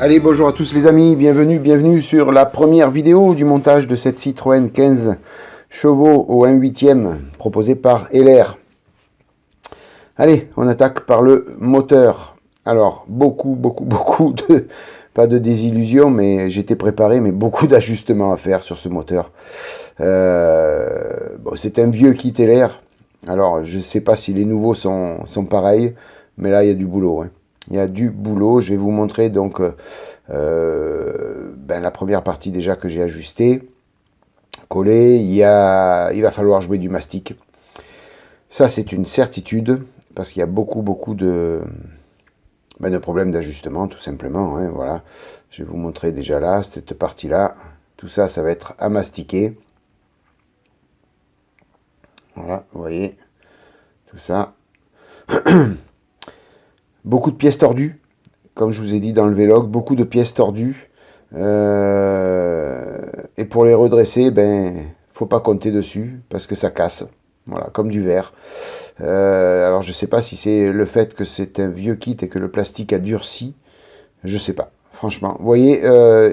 Allez, bonjour à tous les amis, bienvenue sur la première vidéo du montage de cette Citroën 15 chevaux au 1/8e proposée par LR. Allez, on attaque par le moteur. Alors, beaucoup de, pas de désillusion, mais j'étais préparé, mais beaucoup d'ajustements à faire sur ce moteur. Bon, c'est un vieux kit LR. Alors, je ne sais pas si les nouveaux sont pareils, mais là, il y a du boulot. Hein. Il y a du boulot. Je vais vous montrer donc la première partie déjà que j'ai ajustée, collée. Il va falloir jouer du mastic. Ça, c'est une certitude, parce qu'il y a beaucoup de problèmes d'ajustement, tout simplement. Hein, voilà. Je vais vous montrer déjà là, cette partie-là. Tout ça, ça va être à mastiquer. Voilà, vous voyez, tout ça. Beaucoup de pièces tordues, comme je vous ai dit dans le vlog, beaucoup de pièces tordues. Et pour les redresser, faut pas compter dessus, parce que ça casse. Voilà, comme du verre. Alors je sais pas si c'est le fait que c'est un vieux kit et que le plastique a durci. Je sais pas, franchement. Vous voyez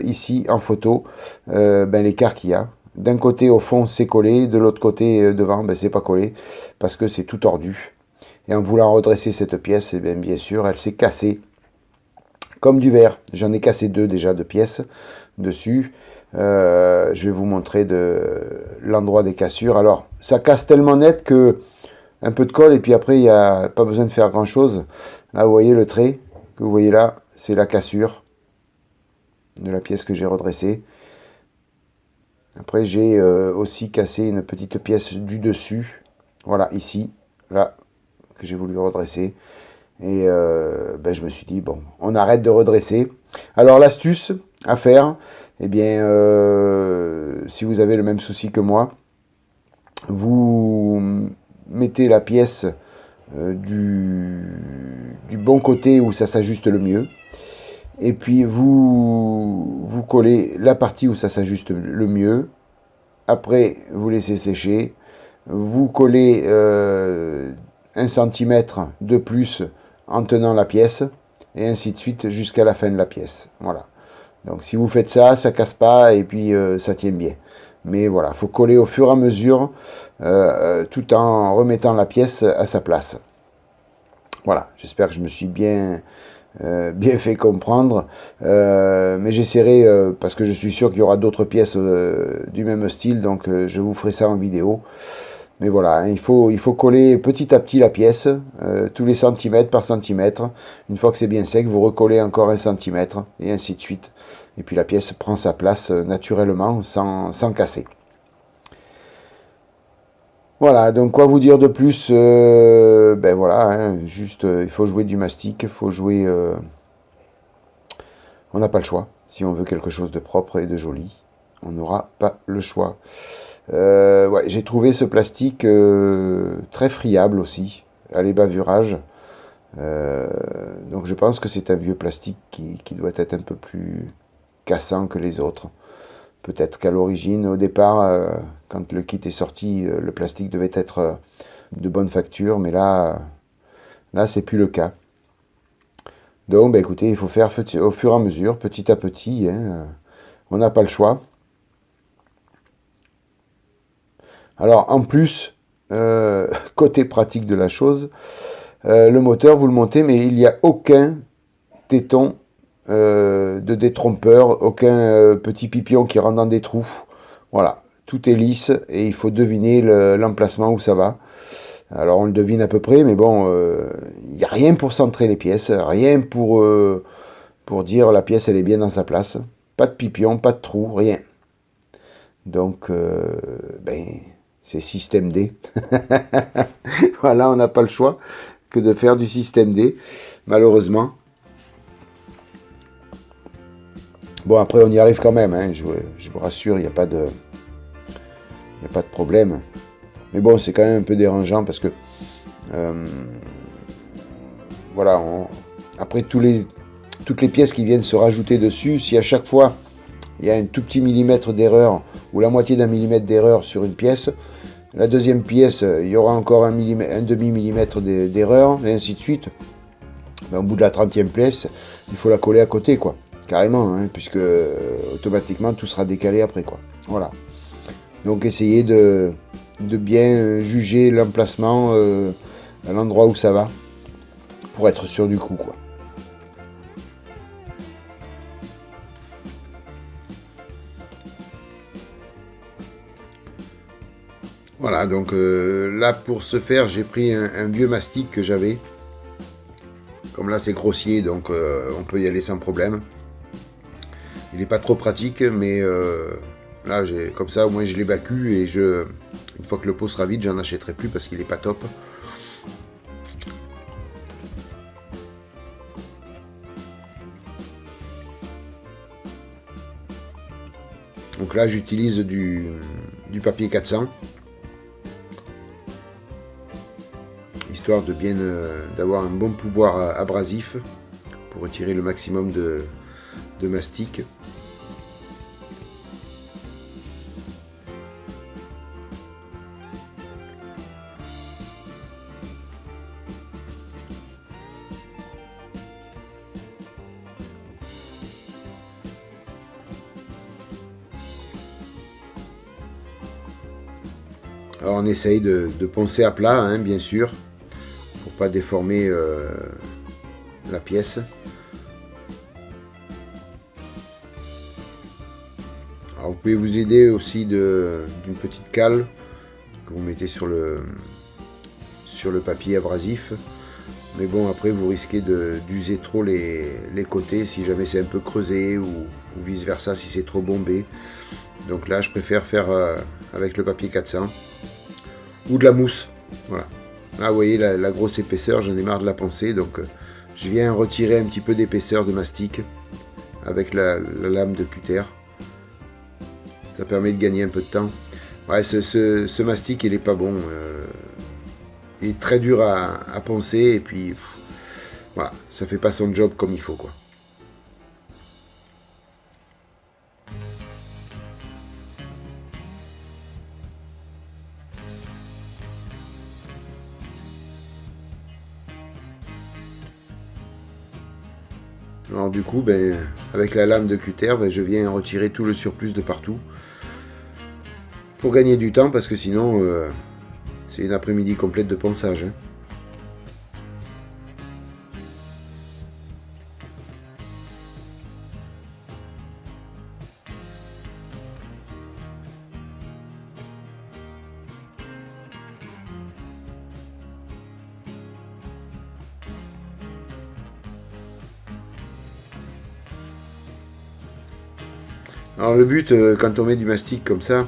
ici en photo l'écart qu'il y a. D'un côté au fond c'est collé, de l'autre côté devant c'est pas collé, parce que c'est tout tordu. Et en voulant redresser cette pièce, bien sûr, elle s'est cassée. Comme du verre. J'en ai cassé deux déjà de pièces dessus. Je vais vous montrer l'endroit des cassures. Alors, ça casse tellement net que un peu de colle et puis après, il n'y a pas besoin de faire grand chose. Là, vous voyez le trait que vous voyez là, c'est la cassure de la pièce que j'ai redressée. Après, j'ai aussi cassé une petite pièce du dessus. Voilà, ici, là, que j'ai voulu redresser. Et je me suis dit, bon, on arrête de redresser. Alors l'astuce à faire, si vous avez le même souci que moi, vous mettez la pièce du bon côté où ça s'ajuste le mieux. Et puis vous collez la partie où ça s'ajuste le mieux. Après, vous laissez sécher. Vous collez 1 cm de plus en tenant la pièce, et ainsi de suite jusqu'à la fin de la pièce. Voilà. Donc si vous faites ça, ça casse pas et puis ça tient bien. Mais voilà, il faut coller au fur et à mesure, tout en remettant la pièce à sa place. Voilà, j'espère que je me suis bien fait comprendre. Mais j'essaierai, parce que je suis sûr qu'il y aura d'autres pièces du même style, donc je vous ferai ça en vidéo. Mais voilà, hein, il faut coller petit à petit la pièce, tous les centimètres par centimètre. Une fois que c'est bien sec, vous recollez encore 1 centimètre, et ainsi de suite. Et puis la pièce prend sa place naturellement, sans casser. Voilà, donc quoi vous dire de plus voilà, hein, juste, il faut jouer du mastic, il faut jouer... on n'a pas le choix. Si on veut quelque chose de propre et de joli, on n'aura pas le choix. Ouais, j'ai trouvé ce plastique très friable aussi, à l'ébavurage. Donc je pense que c'est un vieux plastique qui doit être un peu plus cassant que les autres. Peut-être qu'à l'origine, au départ, quand le kit est sorti, le plastique devait être de bonne facture, mais là c'est plus le cas. Donc écoutez, il faut faire au fur et à mesure, petit à petit, hein, on n'a pas le choix. Alors en plus, côté pratique de la chose, le moteur vous le montez, mais il n'y a aucun téton de détrompeur, aucun petit pipion qui rentre dans des trous. Voilà, tout est lisse et il faut deviner l'emplacement où ça va. Alors on le devine à peu près, mais bon, il n'y a rien pour centrer les pièces, rien pour dire la pièce elle est bien dans sa place. Pas de pipion, pas de trou, rien. Donc, c'est système D. Voilà, on n'a pas le choix que de faire du système D, malheureusement. Bon, après, on y arrive quand même, hein, je vous rassure, il n'y a pas de problème. Mais bon, c'est quand même un peu dérangeant parce que, voilà, après toutes les pièces qui viennent se rajouter dessus, si à chaque fois, il y a un tout petit millimètre d'erreur, ou la moitié d'un millimètre d'erreur sur une pièce, la deuxième pièce, il y aura encore un demi-millimètre d'erreur, et ainsi de suite. Au bout de la 30e pièce, il faut la coller à côté, quoi. carrément, hein, puisque automatiquement tout sera décalé après, quoi. Voilà. Donc essayez de bien juger l'emplacement à l'endroit où ça va, pour être sûr du coup, quoi. Voilà, donc là pour ce faire, j'ai pris un vieux mastic que j'avais. Comme là c'est grossier, donc on peut y aller sans problème. Il n'est pas trop pratique, mais là comme ça au moins je l'évacue et une fois que le pot sera vide, j'en achèterai plus parce qu'il n'est pas top. Donc là j'utilise du papier 400. Histoire de bien d'avoir un bon pouvoir abrasif pour retirer le maximum de mastic. Alors on essaye de poncer à plat, hein, bien sûr, pour pas déformer la pièce. Alors vous pouvez vous aider aussi d'une petite cale que vous mettez sur le papier abrasif. Mais bon, après vous risquez d'user trop les côtés si jamais c'est un peu creusé ou vice versa si c'est trop bombé. Donc là je préfère faire avec le papier 400 ou de la mousse. Voilà. Là vous voyez la grosse épaisseur, j'en ai marre de la poncer, donc je viens retirer un petit peu d'épaisseur de mastic avec la lame de cutter. Ça permet de gagner un peu de temps. Ouais, ce mastic il est pas bon. Il est très dur à poncer et puis voilà, ça fait pas son job comme il faut, quoi. Alors du coup, avec la lame de cutter, je viens retirer tout le surplus de partout pour gagner du temps parce que sinon c'est une après-midi complète de ponçage, hein. Alors le but quand on met du mastic comme ça,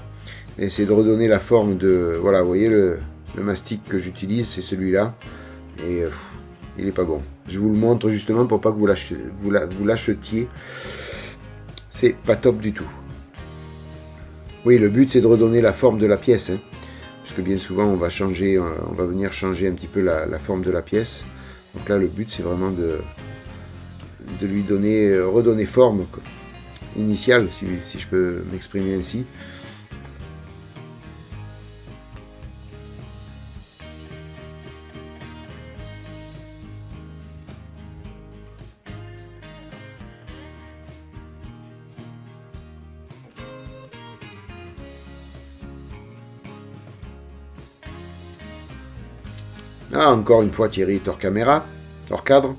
c'est de redonner la forme de... Voilà, vous voyez le mastic que j'utilise, c'est celui-là. Et il est pas bon. Je vous le montre justement pour pas que vous l'achetiez. C'est pas top du tout. Oui, le but c'est de redonner la forme de la pièce, hein, puisque bien souvent on va venir changer un petit peu la forme de la pièce. Donc là le but c'est vraiment de lui redonner forme initiale, si je peux m'exprimer ainsi. Ah, encore une fois, Thierry est hors caméra, hors cadre.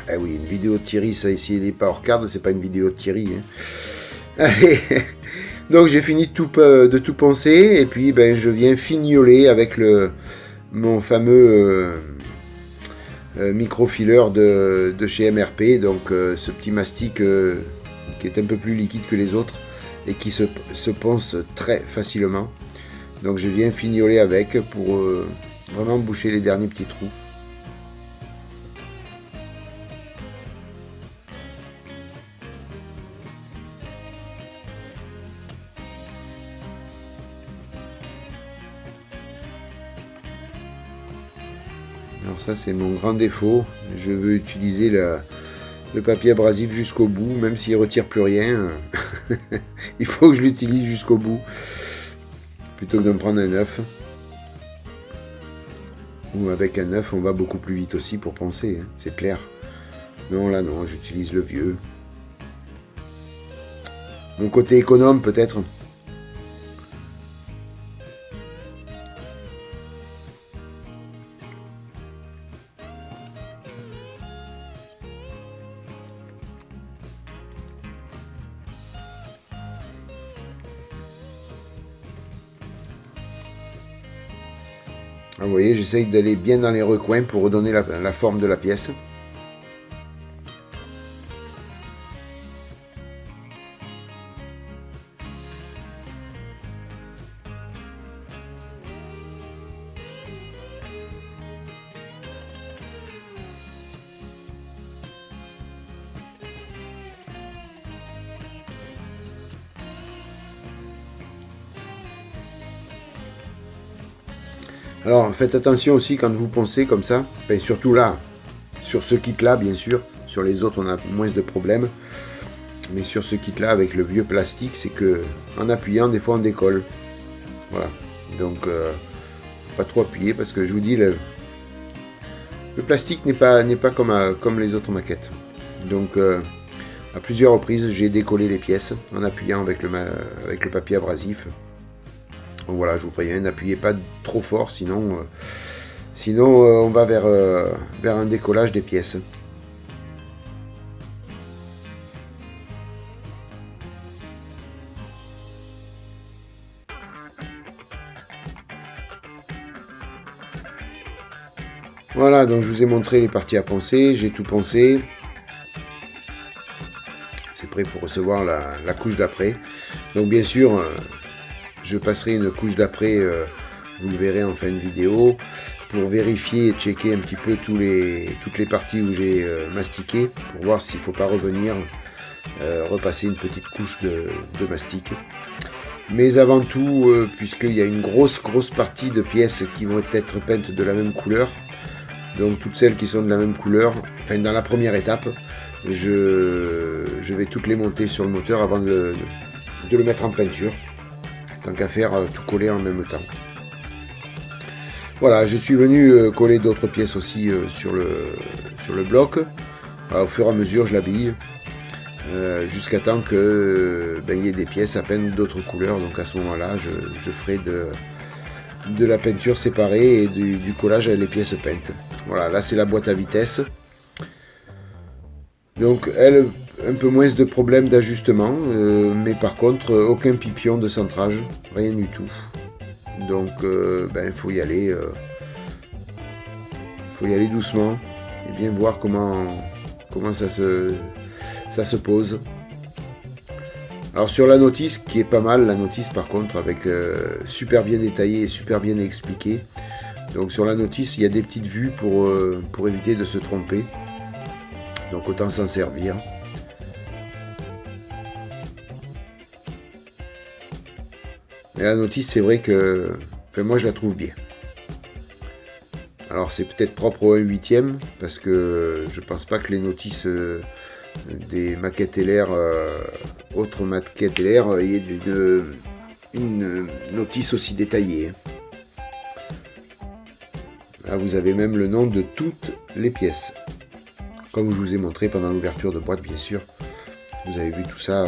Eh oui, une vidéo de Thierry, ça ici, il n'est pas hors cadre, c'est pas une vidéo de Thierry, hein. Allez. Donc j'ai fini de tout poncer, et puis je viens fignoler avec mon fameux microfiler de chez MRP, donc ce petit mastic qui est un peu plus liquide que les autres, et qui se ponce très facilement. Donc je viens fignoler avec pour vraiment boucher les derniers petits trous. Alors ça c'est mon grand défaut, je veux utiliser le papier abrasif jusqu'au bout, même s'il ne retire plus rien. Il faut que je l'utilise jusqu'au bout, plutôt que de me prendre un œuf. Ou avec un œuf on va beaucoup plus vite aussi pour poncer, hein, c'est clair. Non, là non, j'utilise le vieux. mon côté économe peut-être. Ah, vous voyez, j'essaye d'aller bien dans les recoins pour redonner la forme de la pièce. Alors faites attention aussi quand vous poncez comme ça, enfin, surtout là, sur ce kit là bien sûr, sur les autres on a moins de problèmes, mais sur ce kit là avec le vieux plastique, c'est que en appuyant des fois on décolle. Voilà, donc pas trop appuyer parce que je vous dis le plastique n'est pas comme les autres maquettes. Donc à plusieurs reprises j'ai décollé les pièces en appuyant avec le papier abrasif. Donc voilà, je vous préviens, n'appuyez pas trop fort, sinon on va vers un décollage des pièces. Voilà, donc je vous ai montré les parties à poncer, j'ai tout poncé. C'est prêt pour recevoir la couche d'après. Donc bien sûr, je passerai une couche d'après, vous le verrez en fin de vidéo, pour vérifier et checker un petit peu toutes les parties où j'ai mastiqué, pour voir s'il ne faut pas revenir, repasser une petite couche de mastic. Mais avant tout, puisqu'il y a une grosse partie de pièces qui vont être peintes de la même couleur, donc toutes celles qui sont de la même couleur, enfin dans la première étape, je vais toutes les monter sur le moteur avant de le mettre en peinture. Tant qu'à faire, tout coller en même temps. Voilà, je suis venu coller d'autres pièces aussi sur le bloc. Voilà, au fur et à mesure, je l'habille. Jusqu'à temps que y ait des pièces à peindre d'autres couleurs. Donc à ce moment-là, je ferai de la peinture séparée et du collage avec les pièces peintes. Voilà, là c'est la boîte à vitesse. Donc elle, un peu moins de problèmes d'ajustement, mais par contre aucun pipion de centrage, rien du tout. Donc faut y aller doucement et bien voir comment ça se pose. Alors sur la notice, qui est pas mal, la notice par contre, avec super bien détaillé et super bien expliqué. Donc sur la notice, il y a des petites vues pour éviter de se tromper. Donc autant s'en servir. Mais la notice, c'est vrai que moi je la trouve bien. Alors c'est peut-être propre au 1/8, parce que je pense pas que les notices des maquettes LR, autres maquettes LR, il y ait une notice aussi détaillée. Là vous avez même le nom de toutes les pièces. Comme je vous ai montré pendant l'ouverture de boîte, bien sûr. Vous avez vu tout ça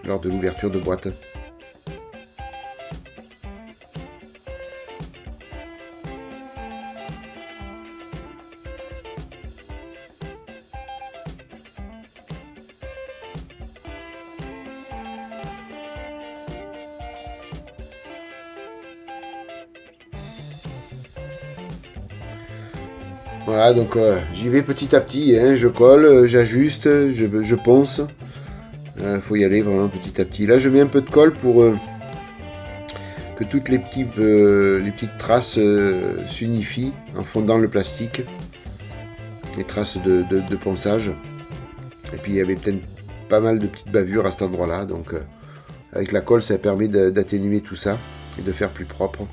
lors de l'ouverture de boîte. Voilà, donc j'y vais petit à petit, hein, je colle, j'ajuste, je ponce. Faut y aller vraiment petit à petit. Là, je mets un peu de colle pour que toutes les petites traces s'unifient en fondant le plastique. Les traces de ponçage. Et puis, il y avait peut-être pas mal de petites bavures à cet endroit-là. Donc, avec la colle, ça permet d'atténuer tout ça et de faire plus propre.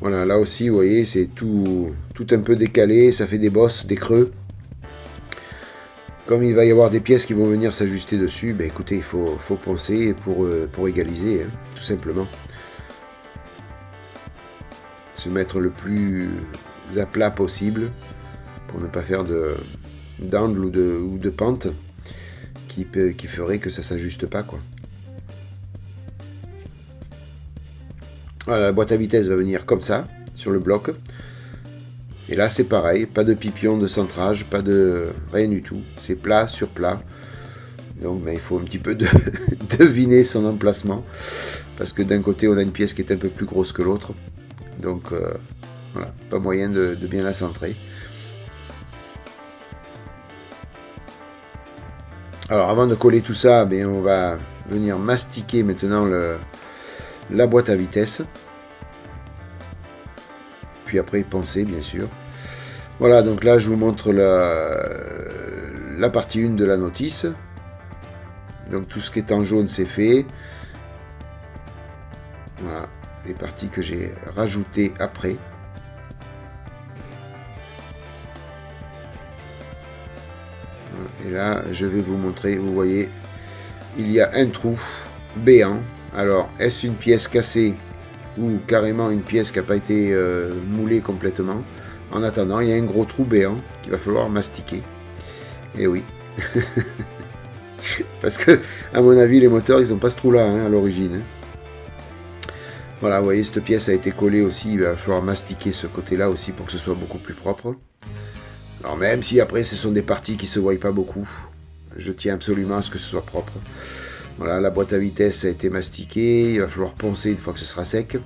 Voilà, là aussi, vous voyez, c'est tout un peu décalé, ça fait des bosses, des creux. Comme il va y avoir des pièces qui vont venir s'ajuster dessus, ben écoutez, il faut poncer pour égaliser, hein, tout simplement. Se mettre le plus à plat possible pour ne pas faire d'angle ou de pente qui ferait que ça ne s'ajuste pas, quoi. Voilà, la boîte à vitesse va venir comme ça, sur le bloc. Et là, c'est pareil, pas de pipion de centrage, pas de rien du tout. C'est plat sur plat. Donc, ben, il faut un petit peu deviner son emplacement. Parce que d'un côté, on a une pièce qui est un peu plus grosse que l'autre. Donc, voilà, pas moyen de bien la centrer. Alors, avant de coller tout ça, ben, on va venir mastiquer maintenant la boîte à vitesse. Puis après poncer, bien sûr. Voilà, donc là je vous montre la partie 1 de la notice. Donc tout ce qui est en jaune c'est fait. Voilà, les parties que j'ai rajoutées après. Et là je vais vous montrer, vous voyez, il y a un trou béant. Alors est-ce une pièce cassée ou carrément une pièce qui n'a pas été moulée complètement? En attendant, il y a un gros trou béant qu'il va falloir mastiquer. Et oui. Parce que, à mon avis, les moteurs, ils n'ont pas ce trou-là hein, à l'origine. Voilà, vous voyez, cette pièce a été collée aussi. Il va falloir mastiquer ce côté-là aussi pour que ce soit beaucoup plus propre. Alors, même si après, ce sont des parties qui ne se voient pas beaucoup, je tiens absolument à ce que ce soit propre. Voilà, la boîte à vitesse a été mastiquée. Il va falloir poncer une fois que ce sera sec.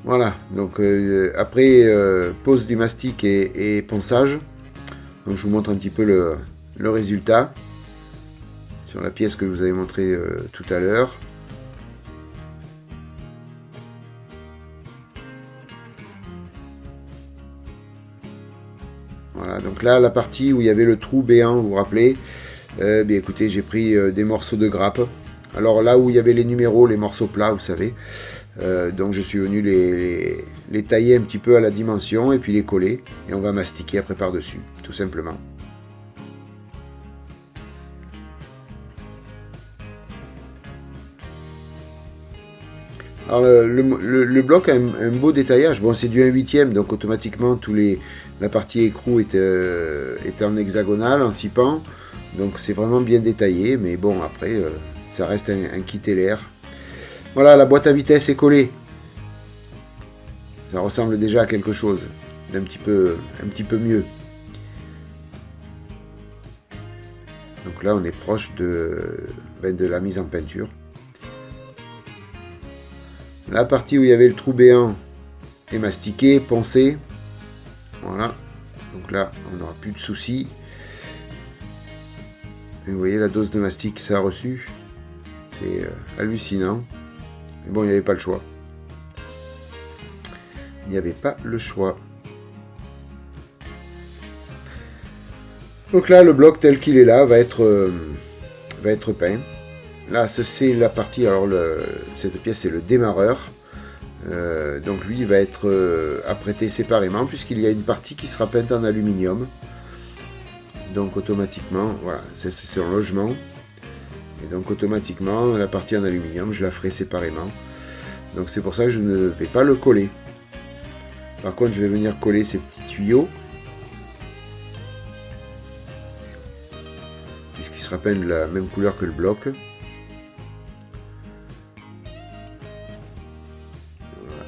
Voilà, donc après pose du mastic et ponçage, donc je vous montre un petit peu le résultat sur la pièce que je vous avais montré tout à l'heure. Voilà, donc là la partie où il y avait le trou béant, vous vous rappelez, bien écoutez, j'ai pris des morceaux de grappe. Alors là où il y avait les numéros, les morceaux plats, vous savez, donc je suis venu les tailler un petit peu à la dimension et puis les coller et on va mastiquer après par-dessus, tout simplement. Alors le bloc a un beau détaillage. Bon, c'est du 1/8, donc automatiquement la partie écrou est en hexagonale, en 6 pans. Donc c'est vraiment bien détaillé, mais bon après ça reste un kit LR. Voilà, la boîte à vitesse est collée. Ça ressemble déjà à quelque chose d'un petit peu mieux. Donc là on est proche de la mise en peinture. La partie où il y avait le trou béant est mastiquée, poncée. Voilà. Donc là, on n'aura plus de soucis. Et vous voyez la dose de mastic que ça a reçu. C'est hallucinant. Mais bon, il n'y avait pas le choix. Il n'y avait pas le choix. Donc là, le bloc tel qu'il est là va être peint. Là, c'est la partie, alors cette pièce c'est le démarreur. Donc lui il va être apprêté séparément puisqu'il y a une partie qui sera peinte en aluminium. Donc automatiquement, voilà, c'est son logement. Et donc automatiquement, la partie en aluminium, je la ferai séparément. Donc c'est pour ça que je ne vais pas le coller. Par contre, je vais venir coller ces petits tuyaux. Puisqu'il sera peint de la même couleur que le bloc.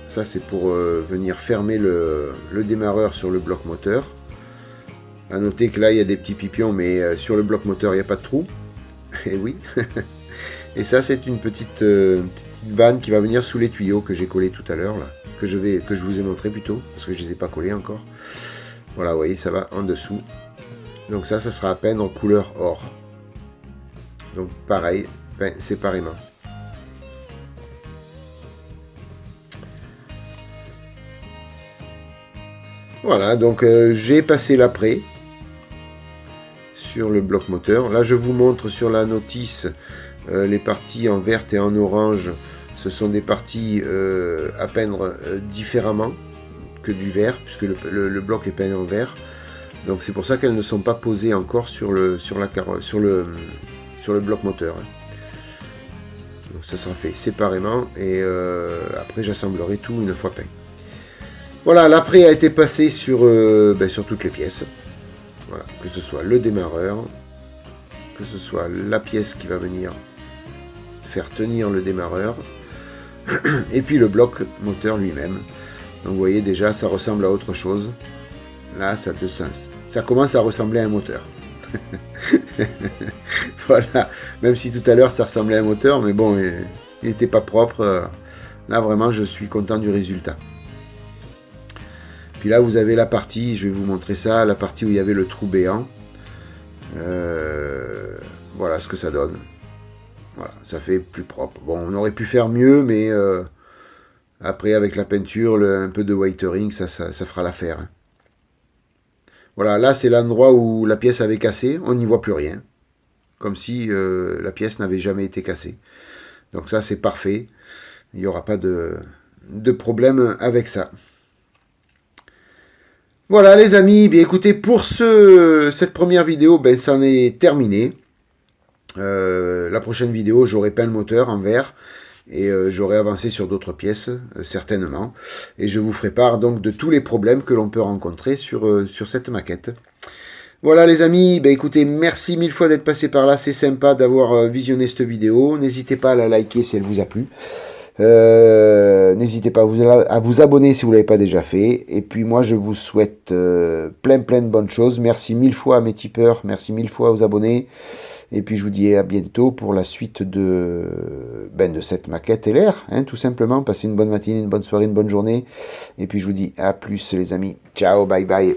Ça c'est pour venir fermer le démarreur sur le bloc moteur. A noter que là il y a des petits pipions, mais sur le bloc moteur il n'y a pas de trou. Et oui. Et ça c'est une petite vanne qui va venir sous les tuyaux que j'ai collés tout à l'heure, que je vous ai montré plutôt, parce que je ne les ai pas collés encore. Voilà, vous voyez, ça va en dessous. Donc ça sera à peindre en couleur or. Donc pareil, peint séparément. Voilà, donc j'ai passé l'après sur le bloc moteur. Là je vous montre sur la notice les parties en verte et en orange. Ce sont des parties à peindre différemment que du vert, puisque le bloc est peint en vert. Donc c'est pour ça qu'elles ne sont pas posées encore sur le bloc moteur. Donc ça sera fait séparément et après j'assemblerai tout une fois peint. Voilà, l'après a été passé sur toutes les pièces. Voilà, que ce soit le démarreur, que ce soit la pièce qui va venir faire tenir le démarreur, et puis le bloc moteur lui-même. Donc vous voyez déjà, ça ressemble à autre chose. Là, ça commence à ressembler à un moteur. Voilà, même si tout à l'heure ça ressemblait à un moteur, mais bon, il n'était pas propre. Là, vraiment, je suis content du résultat. Puis là, vous avez la partie, je vais vous montrer ça, la partie où il y avait le trou béant. Voilà ce que ça donne. Voilà, ça fait plus propre. Bon, on aurait pu faire mieux, mais après, avec la peinture, un peu de whitering, ça fera l'affaire. Hein. Voilà, là, c'est l'endroit où la pièce avait cassé. On n'y voit plus rien. Comme si la pièce n'avait jamais été cassée. Donc ça, c'est parfait. Il n'y aura pas de problème avec ça. Voilà les amis, bien écoutez, pour cette première vidéo, c'en est terminé. La prochaine vidéo, j'aurai peint le moteur en vert et j'aurai avancé sur d'autres pièces, certainement. Et je vous ferai part donc de tous les problèmes que l'on peut rencontrer sur cette maquette. Voilà les amis, écoutez, merci mille fois d'être passé par là, c'est sympa d'avoir visionné cette vidéo. N'hésitez pas à la liker si elle vous a plu. N'hésitez pas à vous abonner si vous ne l'avez pas déjà fait. Et puis moi je vous souhaite plein de bonnes choses. Merci mille fois à mes tipeurs, merci mille fois aux abonnés. Et puis je vous dis à bientôt pour la suite de cette maquette LR, hein, tout simplement. Passez une bonne matinée, une bonne soirée, une bonne journée. Et puis je vous dis à plus les amis. Ciao, bye bye.